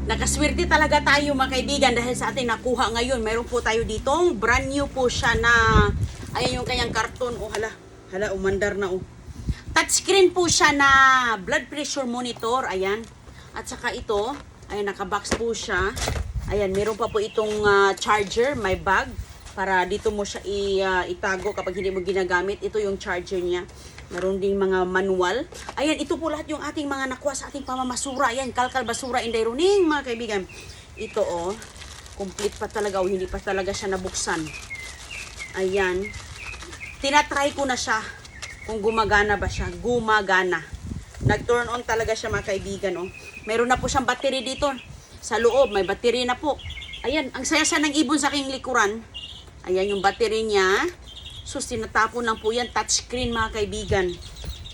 Nakaswerte talaga tayo mga kaibigan dahil sa ating nakuha ngayon. Mayroon po tayo ditong brand new po siya na, ayan yung kanyang karton. Oh hala, umandar na oh. Touchscreen po siya na blood pressure monitor, ayan. At saka ito, ayan, nakabox po siya. Ayan, meron pa po itong charger, may bag. Para dito mo siya itago kapag hindi mo ginagamit. Ito yung charger niya. Meron ding mga manual. Ayan, ito po lahat yung ating mga nakuha sa ating pamamasura. Ayan, kalkal basura inday runing mga kaibigan. Ito oh, complete pa talaga o hindi pa talaga siya nabuksan. Ayan. Tinatry ko na siya kung gumagana ba siya. Gumagana. Nag-turn on talaga siya mga kaibigan oh. Meron na po siyang battery dito. Sa loob, may battery na po. Ayan, ang saya ng ibon sa aking likuran. Ayan yung battery niya. So, tinatapon lang po yan. Touchscreen mga kaibigan.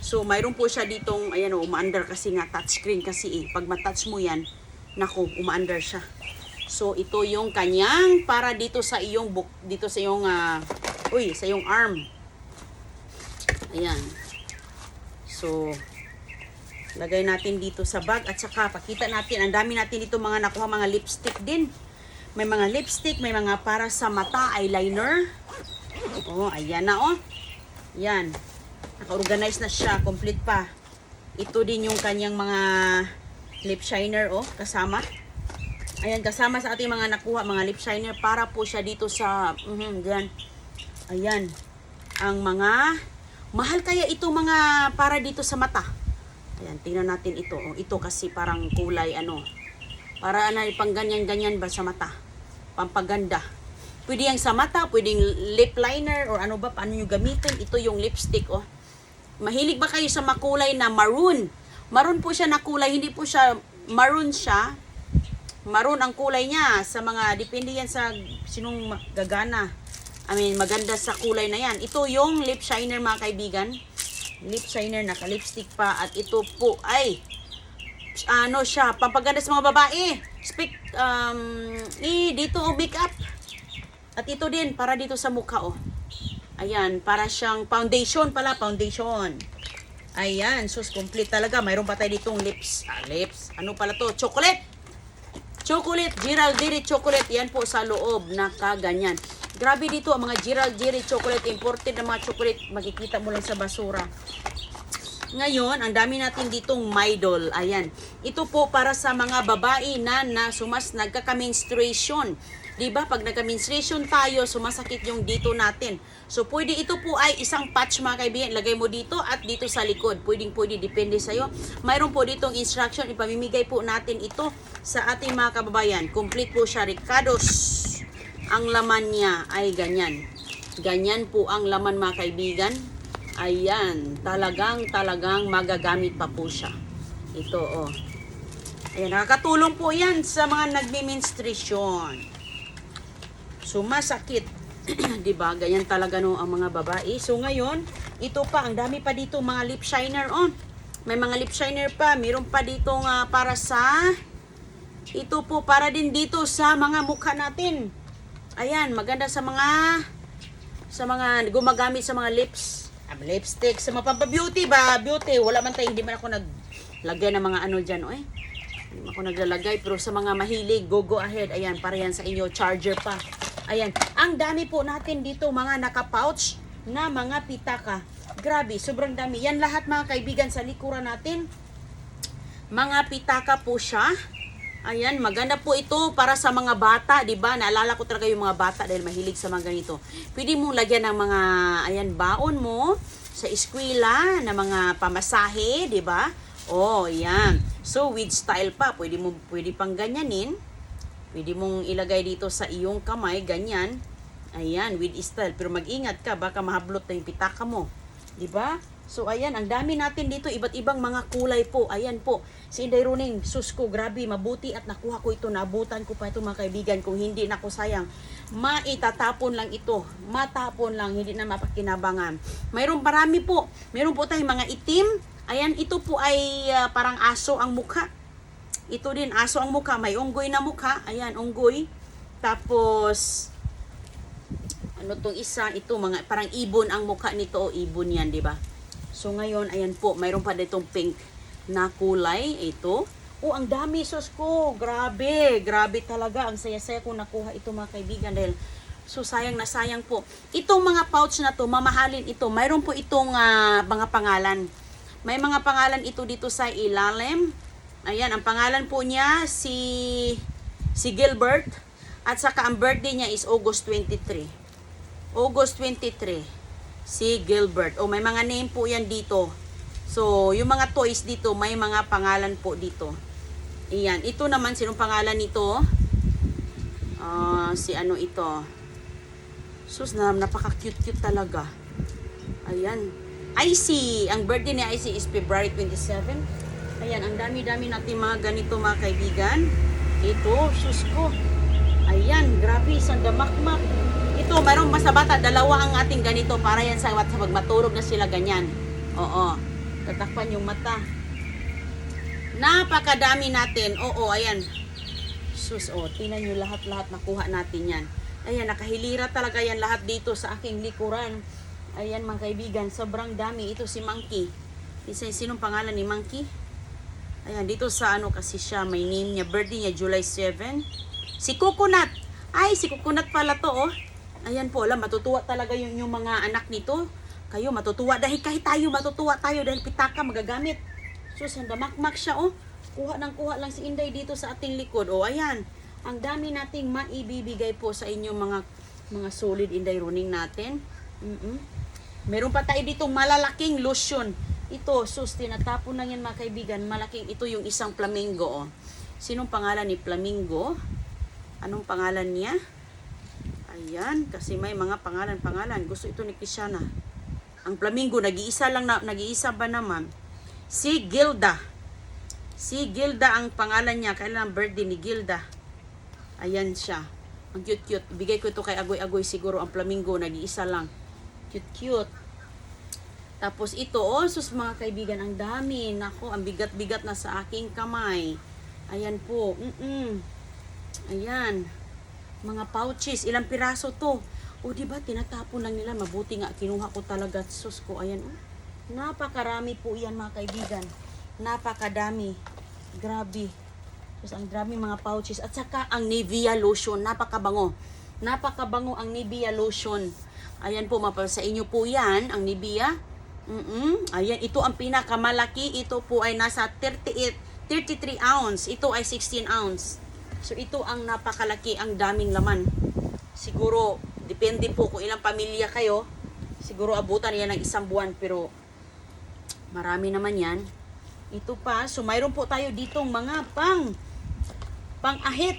So, mayroon po siya ditong, ayan o, umaandar kasi nga. Touchscreen kasi eh. Pag matouch mo yan, naku, umaandar siya. So, ito yung kanyang para dito sa iyong, dito sa iyong, sa iyong arm. Ayan. So, lagay natin dito sa bag. At saka, pakita natin, ang dami natin dito mga nakuha, mga lipstick din. May mga lipstick, may mga para sa mata, eyeliner. Oh, ayan na oh. Yan. Naka-organize na siya, complete pa. Ito din yung kanyang mga lip shiner oh, kasama. Ayan, kasama sa ating mga nakuha, mga lip shiner para po siya dito sa yan. Ayan. Ang mga mahal kaya ito mga para dito sa mata. Ayan, tingnan natin ito. Oh, ito kasi parang kulay ano. Para pang ganyan-ganyan ba sa mata? Pampaganda. Pwede yung sa mata, pwedeng lip liner or ano ba, paano nyo gamitin. Ito yung lipstick, oh. Mahilig ba kayo sa makulay na maroon? Maroon po siya na kulay, hindi po siya, maroon siya. Maroon ang kulay niya sa mga, depende yan sa sinong gagana. I mean, maganda sa kulay na yan. Ito yung lip shiner mga kaibigan. Lip shiner, naka-lipstick pa. At ito po ay, ano siya, pampaganda sa mga babae. Dito, makeup. At ito din, para dito sa mukha, oh. Ayan, para siyang foundation pala, foundation. Ayan, sus, complete talaga. Mayroon pa tayo ditong lips. Lips. Ano pala to? Chocolate. Chocolate, Giraldiri chocolate. Yan po sa loob, nakaganyan. Grabe dito, ang mga Giraldiri chocolate. Imported na mga chocolate. Makikita mo lang sa basura. Ngayon, ang dami natin ditong Midol. Ayan. Ito po para sa mga babae na nagkaka-menstruation. Diba? Pag nagka-menstruation tayo, sumasakit yung dito natin. So, pwede ito po ay isang patch mga kaibigan. Lagay mo dito at dito sa likod. Pwede, depende sa'yo. Mayroon po ditong instruction. Ipamimigay po natin ito sa ating mga kababayan. Complete po siya, Ricardos. Ang laman niya ay ganyan. Ganyan po ang laman mga kaibigan. Ayan. Talagang magagamit pa po siya. Ito, oh. Ayan, nakakatulong po yan sa mga nagmi-menstruation. Sumasakit. Diba? Ganyan talaga no ang mga babae. So ngayon, ito pa, ang dami pa dito mga lip shiner on. May mga lip shiner pa. Meron pa dito para sa, ito po, para din dito sa mga mukha natin. Ayan, maganda sa mga gumagamit sa mga lips. Lipstick, sa mga pampabeauty ba? Beauty, wala man tayo, hindi man ako naglagay ng mga ano dyan, eh. Hindi man ako naglalagay, pero sa mga mahilig, go ahead. Ayan, para yan sa inyo, charger pa. Ayan, ang dami po natin dito mga naka-pouch na mga pitaka. Grabe, sobrang dami. Yan lahat mga kaibigan sa likuran natin. Mga pitaka po siya. Ayan, maganda po ito para sa mga bata, 'di ba? Naalala ko talaga yung mga bata dahil mahilig sa mga ganito. Pwede mong lagyan ng mga baon mo sa eskwela na mga pamasahe, 'di ba? Oh, yan. So with style pa, pwede pang ganyanin. Pwede mong ilagay dito sa iyong kamay, ganyan. Ayan, with style. Pero mag-ingat ka, baka mahablot na yung pitaka mo. 'Di ba? So, ayan, ang dami natin dito, iba't ibang mga kulay po. Ayan po, si Inday Runing, sus ko, grabe, mabuti at nakuha ko ito, nabutan ko pa ito mga kaibigan. Kung hindi, naku sayang, maitatapon lang ito. Matapon lang, hindi na mapakinabangan. Mayroon parami po. Mayroon po tayong mga itim. Ayan, ito po ay parang aso ang mukha. Ito din, aso ang mukha. May unggoy na mukha. Ayan, unggoy. Tapos, ano tong isa? Ito, mga, parang ibon ang mukha nito. O, ibon yan, di ba? So, ngayon, ayan po, mayroon pa ditong pink na kulay. Ito. Oh, ang dami, sus ko. Grabe. Grabe talaga. Ang saya-saya ko nakuha ito mga kaibigan. Dahil, so sayang na sayang po. Itong mga pouch na to, mamahalin ito. Mayroon po itong mga pangalan. May mga pangalan ito dito sa ilalim. Ayan, ang pangalan po niya si Gilbert. At saka ang birthday niya is August 23. August 23. Si Gilbert. O, may mga name po yan dito. So, yung mga toys dito, may mga pangalan po dito. Ayan. Ito naman, sinong pangalan nito? Si ano ito? Sus, napaka-cute-cute talaga. Ayan. Icy. Ang birthday ni Icy is February 27. Ayan, ang dami-dami natin mga ganito mga kaibigan. Ito, sus ko. Ayan, grabe, isang damakmak. Ito, mayroong mas bata, dalawa ang ating ganito para yan sa pag matulog na sila ganyan. Oo. Tatakpan yung mata. Napakadami natin. Oo, ayan. Sus, tingnan nyo lahat-lahat nakuha natin yan. Ayan, nakahilira talaga yan lahat dito sa aking likuran. Ayan mga kaibigan, sobrang dami. Ito si Monkey. Sinong pangalan ni Monkey? Ayan, dito sa ano kasi siya, may name niya. Birthday niya, July 7. Si Coconut. Ay, si Coconut pala to, oh. Ayan po, alam, matutuwa talaga yung mga anak nito. Kayo matutuwa dahil kahit tayo matutuwa tayo dahil pitaka magagamit. So, sandamakmak siya, oh. Kuha lang si Inday dito sa ating likod. Oh, ayan. Ang dami nating maibibigay po sa inyo mga solid Inday running natin. Meron pa tayo ditong malalaking lotion. Ito, sus, tinatapon lang yan mga kaibigan. Malaking, ito yung isang flamingo, oh. Sinong pangalan ni Flamingo? Anong pangalan niya? Ayan, kasi may mga pangalan. Gusto ito ni Kishana. Ang flamingo, nag-iisa ba naman? Si Gilda. Si Gilda ang pangalan niya. Kailan ang birthday ni Gilda? Ayan siya. Ang cute-cute. Bigay ko ito kay Agoy-Agoy siguro. Ang flamingo, nag-iisa lang. Cute-cute. Tapos ito, sus mga kaibigan, ang dami. Nako, ang bigat-bigat na sa aking kamay. Ayan po. Ayan. Mga pouches. Ilang piraso to? O, diba, tinatapon lang nila. Mabuti nga, kinuha ko talaga. Sus ko, ayan, oh. Napakarami po yan, mga kaibigan. Napakadami. Grabe. Sus, ang dami mga pouches. At saka, ang Nivea lotion. Napakabango. Napakabango ang Nivea lotion. Ayan po, sa inyo po yan, ang Nivea. Ayan, ito ang pinakamalaki. Ito po ay nasa 33 ounce. Ito ay 16 ounce. So, ito ang napakalaki. Ang daming laman. Siguro, depende po kung ilang pamilya kayo. Siguro abutan yan ng isang buwan. Pero marami naman yan. Ito pa. So mayroon po tayo ditong mga pang-ahit.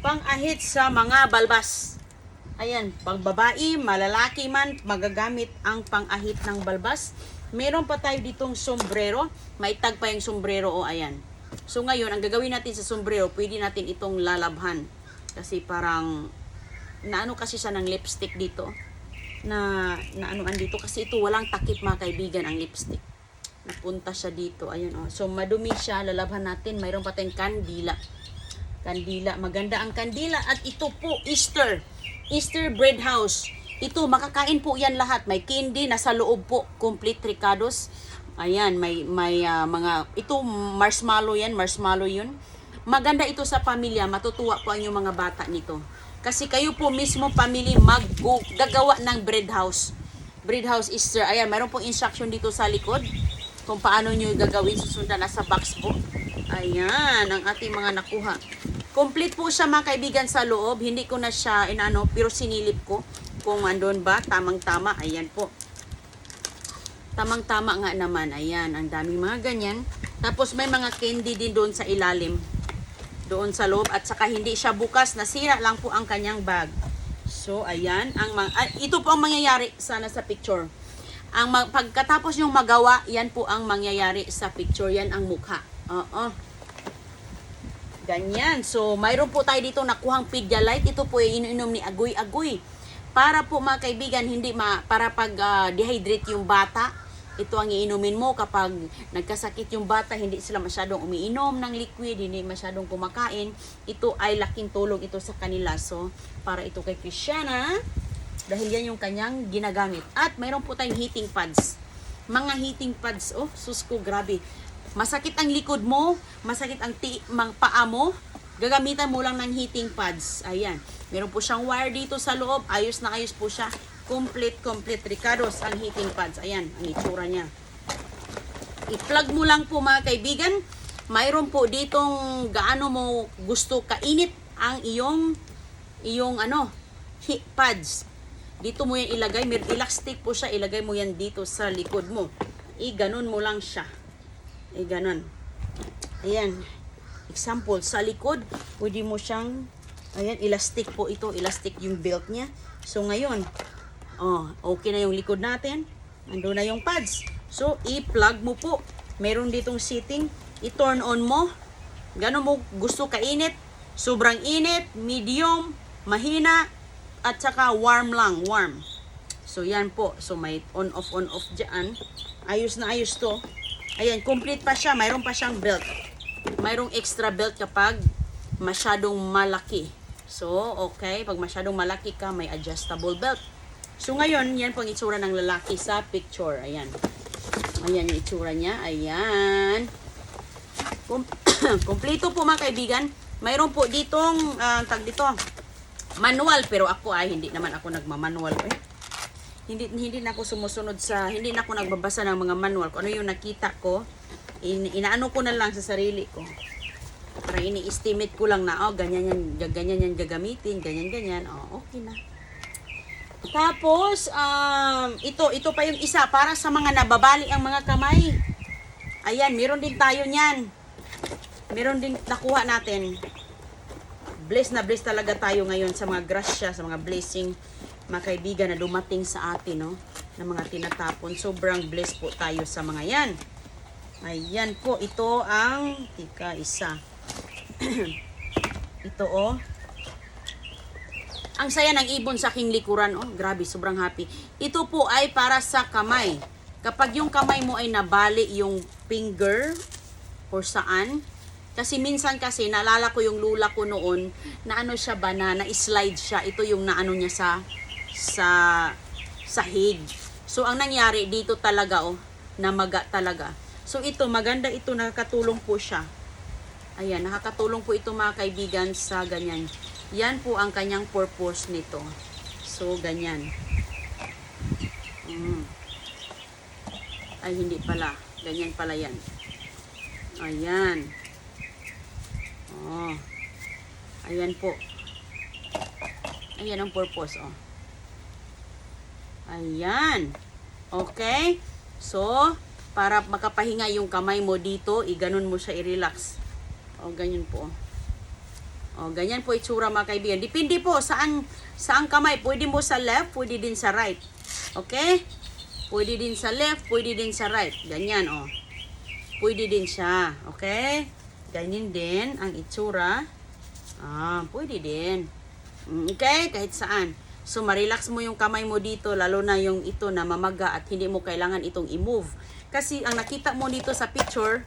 Pang-ahit sa mga balbas. Ayan. Pang babae, malalaki man, magagamit ang pang-ahit ng balbas. Meron pa tayo ditong sombrero. May tag pa yung sombrero. O ayan. So ngayon, ang gagawin natin sa sombrero, pwede natin itong lalabhan. Kasi parang naano kasi siya ng lipstick dito na anuan dito kasi ito walang takip mga kaibigan ang lipstick, napunta siya dito, ayun oh. So madumi siya, lalabhan natin. Mayroon pa tayong kandila, maganda ang kandila. At ito po Easter bread house. Ito makakain po yan lahat. May candy nasa loob po, complete ricados. Ayan, may mga ito marshmallow yun. Maganda ito sa pamilya, matutuwa po ang inyong mga bata nito. Kasi kayo po mismo, family, gagawa ng bread house. Bread house Easter. Ayan, mayroon pong instruction dito sa likod kung paano nyo gagawin. Susundan na sa box po. Ayan, ang ating mga nakuha. Complete po siya mga kaibigan sa loob. Hindi ko na siya pero sinilip ko kung andun ba. Tamang-tama. Ayan po. Tamang-tama nga naman. Ayan, ang daming mga ganyan. Tapos may mga candy din doon sa ilalim. Doon sa loob. At saka hindi siya bukas. Nasira lang po ang kanyang bag. So, ayan. Ito po ang mangyayari sana sa picture. Pagkatapos yung magawa, yan po ang mangyayari sa picture. Yan ang mukha. Ganyan. So, mayroon po tayo dito nakuhang Pedialyte. Ito po ay iniinom ni Agoy-Agoy. Para po mga kaibigan, para pag dehydrate yung bata, ito ang iinumin mo kapag nagkasakit yung bata, hindi sila masyadong umiinom ng liquid, hindi masyadong kumakain. Ito ay laking tulong ito sa kanila. So, para ito kay Krishana, dahil yan yung kanyang ginagamit. At mayroon po tayong heating pads. Mga heating pads, sus ko, grabe. masakit ang likod mo, masakit ang paa mo, gagamitan mo lang ng heating pads. Ayan. Meron po siyang wire dito sa loob. Ayos na ayos po siya. Complete Ricados ang heating pads. Ayan, ang itsura niya. I-plug mo lang po mga kaibigan. Mayroon po ditong gaano mo gusto kainit ang iyong pads. Dito mo yan ilagay. May elastic po siya. Ilagay mo yan dito sa likod mo. I-ganon mo lang siya. I-ganon. Ayan. Example, sa likod, pwede mo siyang, ayan, elastic po ito. Elastic yung belt niya. So, ngayon, okay na yung likod natin. Ando na yung pads. So, i-plug mo po. Meron ditong setting. I-turn on mo. Gano'n mo gusto kainit. Sobrang init, medium, mahina, at saka warm lang, warm. So, yan po. So, may on-off dyan. Ayos na ayos to. Ayan, complete pa siya. Mayroon pa siyang belt. Mayroong extra belt kapag masyadong malaki. So, okay. Pag masyadong malaki ka, may adjustable belt. So, ngayon, yan po ang itsura ng lalaki sa picture. Ayan. Ayan yung itsura niya. Ayan. Kompleto po mga kaibigan. Mayroon po ditong, manual. Pero ako hindi naman ako nagmamanual. Hindi na ako sumusunod hindi na ako nagbabasa ng mga manual. Kung ano yung nakita ko, inaano ko na lang sa sarili ko. Para ini-estimate ko lang na, ganyan yan gagamitin, ganyan, okay na. Tapos, ito pa yung isa, para sa mga nababali ang mga kamay. Ayan, meron din tayo niyan. Meron din nakuha natin. Bless na bless talaga tayo ngayon sa mga grasya, sa mga blessing, mga kaibigan na dumating sa atin, no? Na mga tinatapon. Sobrang bless po tayo sa mga yan. Ayan po, ito ang isa. Ito ang saya ng ibon sa aking likuran. Grabe, sobrang happy. Ito po ay para sa kamay. Kapag yung kamay mo ay nabali yung finger or saan. Kasi minsan kasi naalala ko yung lula ko noon na siya ba na slide siya. Ito yung naano niya sa sahig. So ang nangyari dito talaga namaga talaga. So ito, maganda ito, nakakatulong po siya. Ayan, nakakatulong po ito mga kaibigan sa ganyan. Yan po ang kanyang purpose nito. So, ganyan. Ay, hindi pala. Ganyan pala yan. Ayan. Ayan po. Ayan ang purpose, Ayan. Okay? So, para makapahinga yung kamay mo dito, iganon mo siya, i-relax. Ganyan po. Ganyan po itsura mga kaibigan. Depende po saan kamay. Pwede mo sa left, pwede din sa right. Okay? Pwede din sa left, pwede din sa right. Ganyan, Pwede din siya. Okay? Ganyan din ang itsura. Pwede din. Okay? Kahit saan. So, ma-relax mo yung kamay mo dito, lalo na yung ito na mamaga at hindi mo kailangan itong i-move. Kasi ang nakita mo dito sa picture,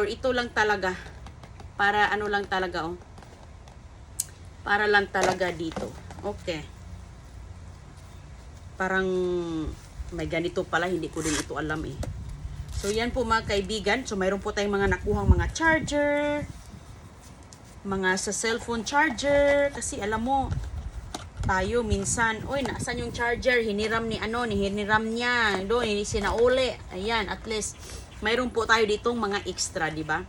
ito lang talaga. Para lang talaga, Para lang talaga dito. Okay. Parang may ganito pala, hindi ko din ito alam So, yan po mga kaibigan. So, mayroon po tayong mga nakuhang mga charger, mga sa cellphone charger. Kasi alam mo, tayo minsan, nasaan yung charger? Hiniram niya. Doon, sinauli. Ayan, at least, mayroon po tayo ditong mga extra, di ba?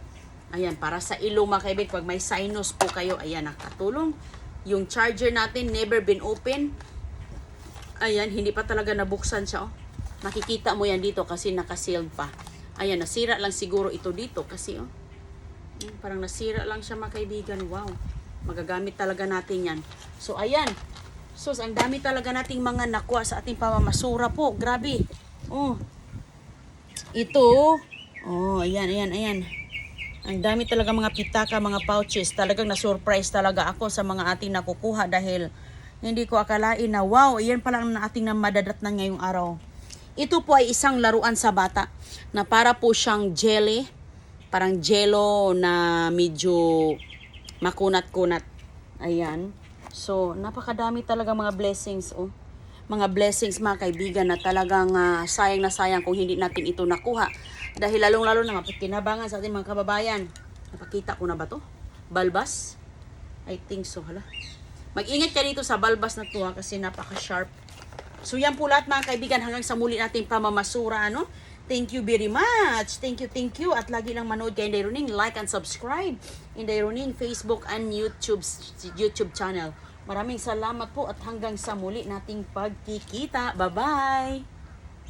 Ayan, para sa ilong mga kaibigan, pag may sinus po kayo, ayan, nakatulong. Yung charger natin, never been open. Ayan, hindi pa talaga nabuksan siya, Nakikita mo yan dito kasi nakasealed pa. Ayan, nasira lang siguro ito dito kasi, parang nasira lang siya mga kaibigan. Wow, magagamit talaga natin yan. So, ayan. So, ang dami talaga nating mga nakuha sa ating pamamasura po. Grabe. Ito. Ayan. Ang dami talaga mga pitaka, mga pouches. Talagang na-surprise talaga ako sa mga ating nakukuha dahil hindi ko akalain na wow, iyan pala ang ating na madadatnan ngayong araw. Ito po ay isang laruan sa bata na para po siyang jelly. Parang jello na medyo makunat-kunat. Ayan. So, napakadami talaga mga blessings. mga blessings mga kaibigan na talagang sayang na sayang kung hindi natin ito nakuha. Dahil lalong-lalo na mapagkinabangan sa ating mga kababayan. Napakita ko na ba to? Balbas? I think so. Hala. Mag-ingat ka dito sa balbas na to kasi napaka-sharp. So yan po lahat mga kaibigan hanggang sa muli nating pamamasura. Ano? Thank you very much. Thank you. At lagi lang manood kay Inday Roning. Like and subscribe. Inday Roning, Facebook and YouTube channel. Maraming salamat po at hanggang sa muli nating pagkikita. Bye-bye!